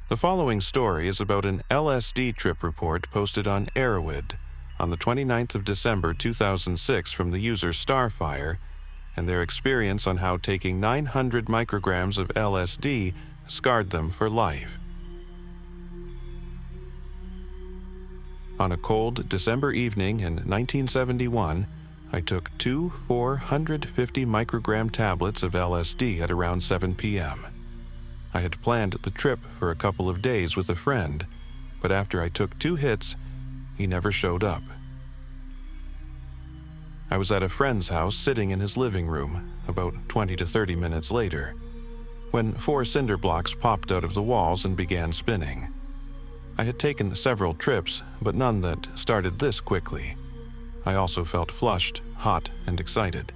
The following story is about an LSD trip report posted on Arrowid on the 29th of December 2006 from the user Starfire, and their experience on how taking 900 micrograms of LSD scarred them for life. On a cold December evening in 1971, I took two 450 microgram tablets of LSD at around 7 p.m. I had planned the trip for a couple of days with a friend, but after I took 2 hits, he never showed up. I was at a friend's house sitting in his living room about 20 to 30 minutes later, when 4 cinder blocks popped out of the walls and began spinning. I had taken several trips, but none that started this quickly. I also felt flushed, hot, and excited.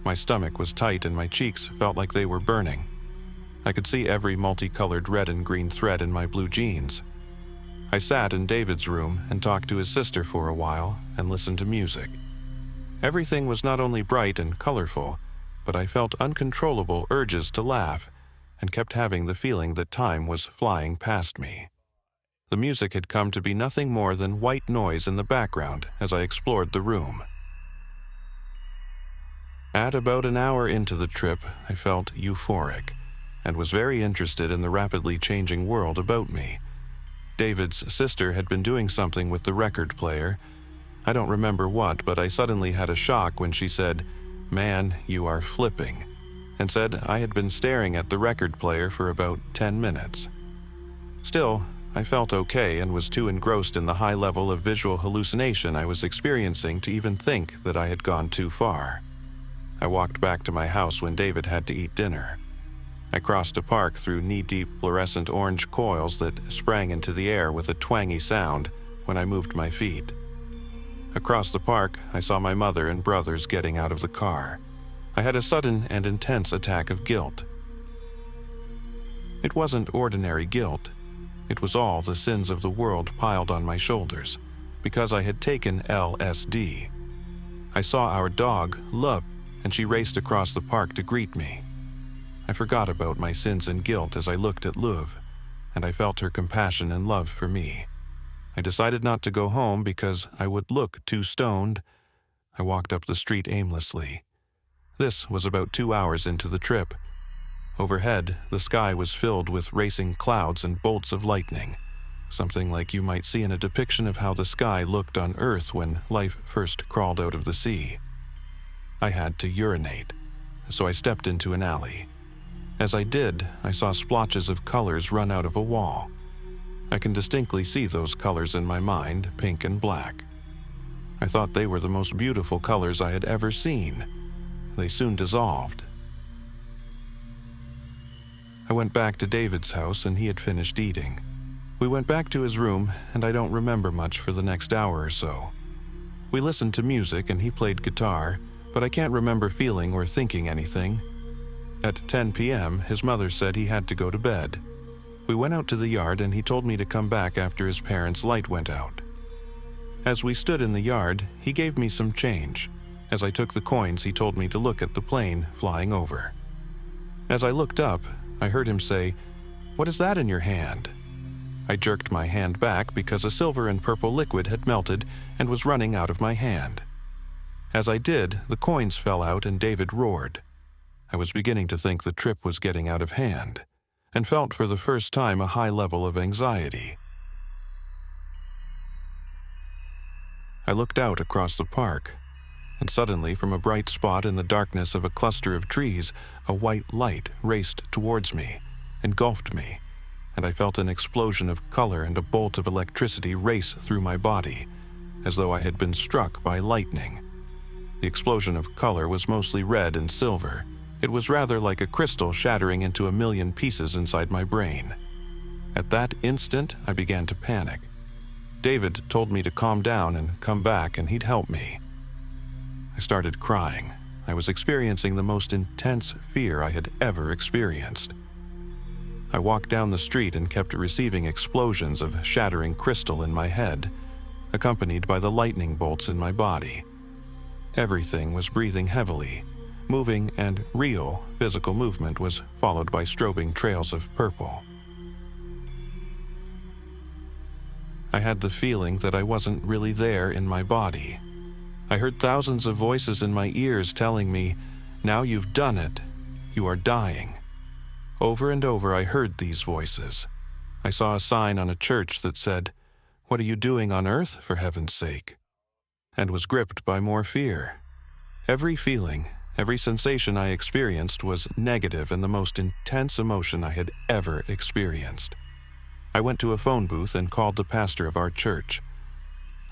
My stomach was tight and my cheeks felt like they were burning. I could see every multicolored red and green thread in my blue jeans. I sat in David's room and talked to his sister for a while and listened to music. Everything was not only bright and colorful, but I felt uncontrollable urges to laugh and kept having the feeling that time was flying past me. The music had come to be nothing more than white noise in the background as I explored the room. At about an hour into the trip, I felt euphoric and was very interested in the rapidly changing world about me. David's sister had been doing something with the record player. I don't remember what, but I suddenly had a shock when she said, "Man, you are flipping," and said I had been staring at the record player for about 10 minutes. Still, I felt okay and was too engrossed in the high level of visual hallucination I was experiencing to even think that I had gone too far. I walked back to my house when David had to eat dinner. I crossed a park through knee-deep fluorescent orange coils that sprang into the air with a twangy sound when I moved my feet. Across the park, I saw my mother and brothers getting out of the car. I had a sudden and intense attack of guilt. It wasn't ordinary guilt. It was all the sins of the world piled on my shoulders, because I had taken LSD. I saw our dog, Love, and she raced across the park to greet me. I forgot about my sins and guilt as I looked at Love, and I felt her compassion and love for me. I decided not to go home because I would look too stoned. I walked up the street aimlessly. This was about 2 hours into the trip. Overhead, the sky was filled with racing clouds and bolts of lightning, something like you might see in a depiction of how the sky looked on Earth when life first crawled out of the sea. I had to urinate, so I stepped into an alley. As I did, I saw splotches of colors run out of a wall. I can distinctly see those colors in my mind, pink and black. I thought they were the most beautiful colors I had ever seen. They soon dissolved. I went back to David's house and he had finished eating. We went back to his room and I don't remember much for the next hour or so. We listened to music and he played guitar, but I can't remember feeling or thinking anything. At 10 p.m., his mother said he had to go to bed. We went out to the yard and he told me to come back after his parents' light went out. As we stood in the yard, he gave me some change. As I took the coins, he told me to look at the plane flying over. As I looked up, I heard him say, "What is that in your hand?" I jerked my hand back because a silver and purple liquid had melted and was running out of my hand. As I did, the coins fell out and David roared. I was beginning to think the trip was getting out of hand, and felt for the first time a high level of anxiety. I looked out across the park, and suddenly from a bright spot in the darkness of a cluster of trees, a white light raced towards me, engulfed me, and I felt an explosion of color and a bolt of electricity race through my body, as though I had been struck by lightning. The explosion of color was mostly red and silver. It was rather like a crystal shattering into a million pieces inside my brain. At that instant, I began to panic. David told me to calm down and come back and he'd help me. I started crying. I was experiencing the most intense fear I had ever experienced. I walked down the street and kept receiving explosions of shattering crystal in my head, accompanied by the lightning bolts in my body. Everything was breathing heavily. Moving and real physical movement was followed by strobing trails of purple. I had the feeling that I wasn't really there in my body. I heard thousands of voices in my ears telling me, "Now you've done it. You are dying." Over and over I heard these voices. I saw a sign on a church that said, "What are you doing on earth, for heaven's sake?" and was gripped by more fear. Every feeling, every sensation I experienced was negative and the most intense emotion I had ever experienced. I went to a phone booth and called the pastor of our church.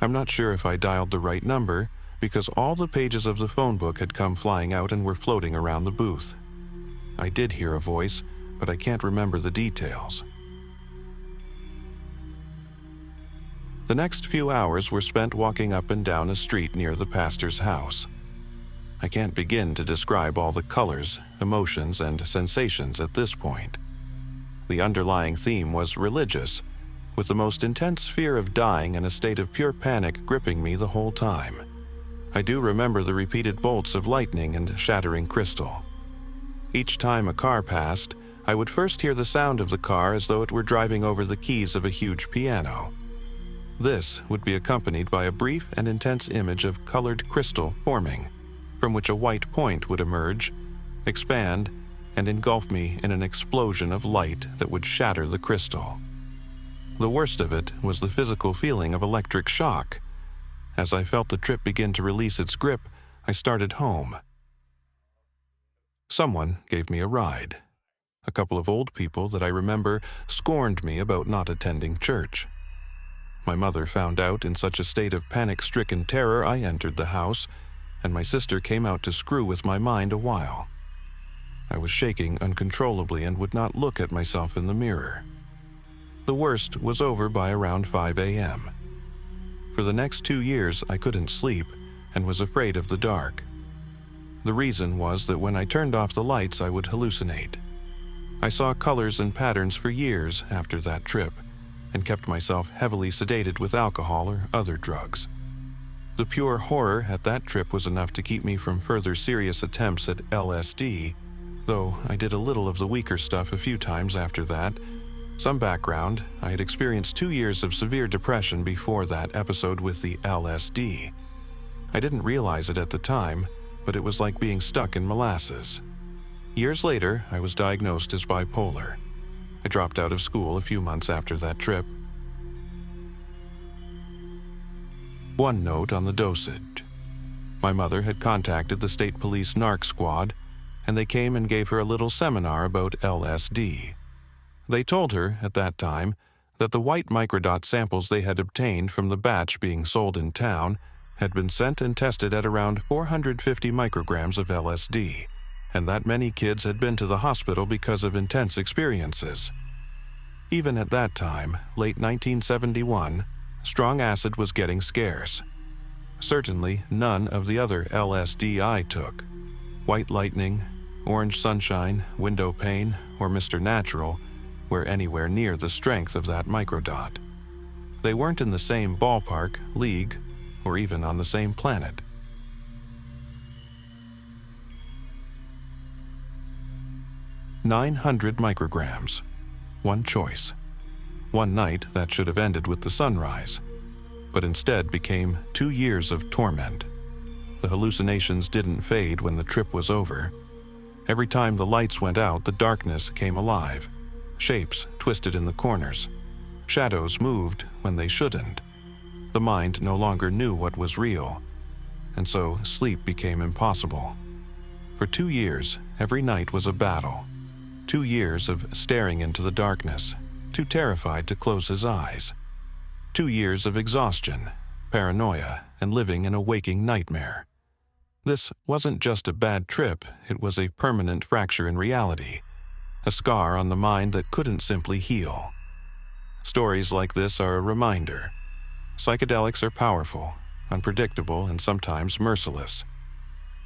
I'm not sure if I dialed the right number because all the pages of the phone book had come flying out and were floating around the booth. I did hear a voice, but I can't remember the details. The next few hours were spent walking up and down a street near the pastor's house. I can't begin to describe all the colors, emotions, and sensations at this point. The underlying theme was religious, with the most intense fear of dying and a state of pure panic gripping me the whole time. I do remember the repeated bolts of lightning and shattering crystal. Each time a car passed, I would first hear the sound of the car as though it were driving over the keys of a huge piano. This would be accompanied by a brief and intense image of colored crystal forming, from which a white point would emerge, expand, and engulf me in an explosion of light that would shatter the crystal. The worst of it was the physical feeling of electric shock. As I felt the trip begin to release its grip, I started home. Someone gave me a ride. A couple of old people that I remember scorned me about not attending church. My mother found out in such a state of panic-stricken terror I entered the house, and my sister came out to screw with my mind a while. I was shaking uncontrollably and would not look at myself in the mirror. The worst was over by around 5 a.m. For the next 2 years, I couldn't sleep and was afraid of the dark. The reason was that when I turned off the lights, I would hallucinate. I saw colors and patterns for years after that trip and kept myself heavily sedated with alcohol or other drugs. The pure horror at that trip was enough to keep me from further serious attempts at LSD, though I did a little of the weaker stuff a few times after that. Some background, I had experienced 2 years of severe depression before that episode with the LSD. I didn't realize it at the time, but it was like being stuck in molasses. Years later, I was diagnosed as bipolar. I dropped out of school a few months after that trip. One note on the dosage. My mother had contacted the state police narc squad, and they came and gave her a little seminar about LSD. They told her, at that time, that the white microdot samples they had obtained from the batch being sold in town had been sent and tested at around 450 micrograms of LSD, and that many kids had been to the hospital because of intense experiences. Even at that time, late 1971, strong acid was getting scarce. Certainly none of the other LSD I took, White Lightning, Orange Sunshine, Window Pane, or Mr. Natural, were anywhere near the strength of that microdot. They weren't in the same ballpark, league, or even on the same planet. "900 micrograms. One choice. One night that should have ended with the sunrise, but instead became 2 years of torment. The hallucinations didn't fade when the trip was over. Every time the lights went out, the darkness came alive. Shapes twisted in the corners. Shadows moved when they shouldn't. The mind no longer knew what was real, and so sleep became impossible. For 2 years, every night was a battle. 2 years of staring into the darkness, too terrified to close his eyes. 2 years of exhaustion, paranoia, and living in a waking nightmare. This wasn't just a bad trip, it was a permanent fracture in reality, a scar on the mind that couldn't simply heal. Stories like this are a reminder. Psychedelics are powerful, unpredictable, and sometimes merciless.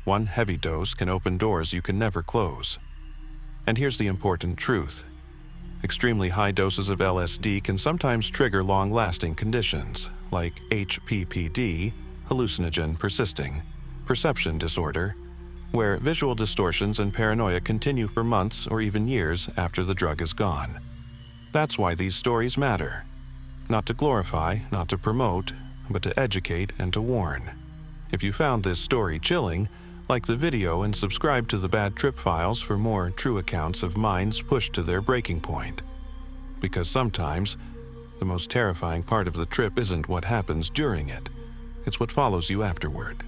One heavy dose can open doors you can never close. And here's the important truth. Extremely high doses of LSD can sometimes trigger long-lasting conditions, like HPPD, hallucinogen persisting, perception disorder, where visual distortions and paranoia continue for months or even years after the drug is gone. That's why these stories matter. Not to glorify, not to promote, but to educate and to warn. If you found this story chilling, like the video and subscribe to the Bad Trip Files for more true accounts of minds pushed to their breaking point. Because sometimes, the most terrifying part of the trip isn't what happens during it, it's what follows you afterward.